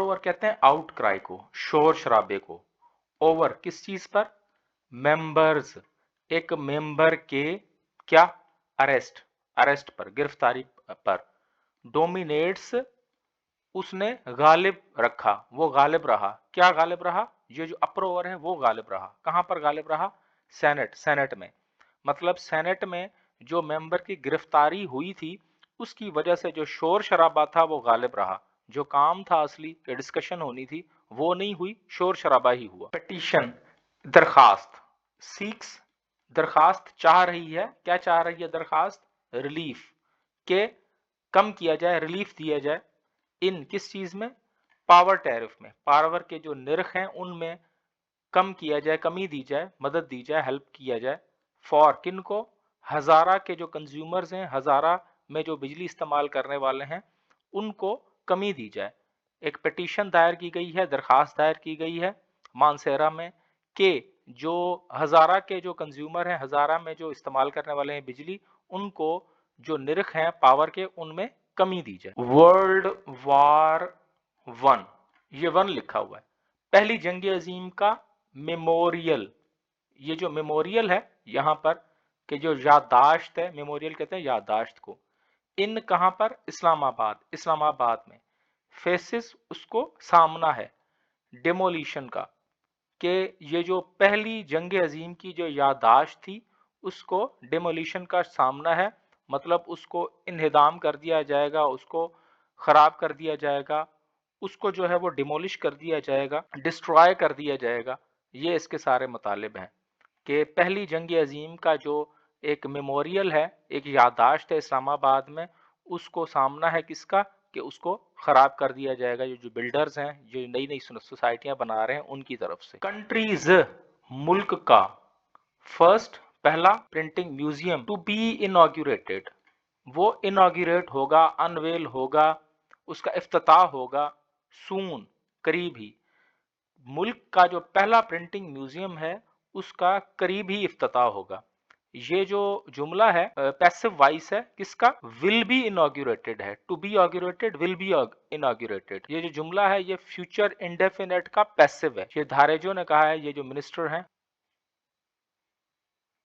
अप्रोवर कहते हैं out cry को, शोर शराबे को। ओवर किस चीज पर? मेंबर्स, एक मेंबर के क्या? अरेस्ट, अरेस्ट पर, गिरफ्तारी पर। डोमिनेट्स, उसने गालिब रखा, वो गालिब रहा। क्या गालिब रहा? ये जो अप्रोवर है वो गालिब रहा। कहां पर गालिब रहा? सेनेट, सेनेट में। मतलब सेनेट में जो मेंबर की गिरफ्तारी हुई थी उसकी वजह से जो शोर शराबा था वो गालिब रहा। जो काम था असली कि डिस्कशन होनी थी वो नहीं हुई, शोर शराबा ही हुआ। पिटीशन, दरखास्त। सीक्स, दरखास्त चाह रही है। क्या चाह रही है दरखास्त? रिलीफ, के कम किया जाए, रिलीफ दिया जाए। इन किस चीज में? पावर टैरिफ में, पावर के जो निर्ख हैं उनमें कम किया जाए, कमी दी जाए, मदद दी जाए, हेल्प किया जाए। फॉर किन को? हजारा के जो कंज्यूमर्स हैं, हजारा में जो बिजली इस्तेमाल करने वाले हैं उनको कमी दी जाए। एक पिटीशन दायर की गई है, दरखास्त दायर की गई है मानसेरा में कि जो हजारा के जो कंज्यूमर हैं, हजारा में जो इस्तेमाल करने वाले हैं बिजली, उनको जो निर्ख हैं पावर के उनमें कमी दी जाए। वर्ल्ड वार वन, ये वन लिखा हुआ है। पहली जंग अजीम का मेमोरियल, ये जो मेमोरियल है यहां पर कि जो याददाश्त है, मेमोरियल कहते हैं याददाश्त को। इन कहां पर? इस्लामाबाद, इस्लामाबाद में। फेसिस, उसको सामना है डेमोलिशन का, कि ये जो पहली जंग अजीम की जो याददाश्त थी उसको डेमोलिशन का सामना है। मतलब उसको इन्हिदाम कर दिया जाएगा, उसको खराब कर दिया जाएगा, उसको जो है वो डिमोलिश कर दिया जाएगा, डिस्ट्रॉय कर दिया जाएगा। ये इसके सारे मुतालिब हैं कि पहली जंग अजीम का जो एक मेमोरियल है, एक याददाश्त है इस्लामाबाद में, उसको सामना है किसका? कि उसको खराब कर दिया जाएगा, ये जो बिल्डर्स हैं, जो नई नई सोसाइटियां बना रहे हैं उनकी तरफ से। कंट्रीज, मुल्क का। फर्स्ट, पहला प्रिंटिंग म्यूजियम टू बी इनॉग्यूरेटेड, वो इनॉग्यूरेट होगा, अनवेल होगा, उसका इफ्तिताह होगा सून, करीब ही। मुल्क का जो पहला प्रिंटिंग म्यूजियम है उसका करीब ही इफ्तिताह होगा। ये जो जुमला है पैसिव वॉइस है, किसका? विल बी इनॉग्यूरेटेड है, टू बी ऑग्यूरेटेड, विल बी इनॉग्यूरेटेड। ये जो जुमला है ये फ्यूचर इंडेफिनेट का पैसिव है। ये धारेजो ने कहा है, ये जो मिनिस्टर हैं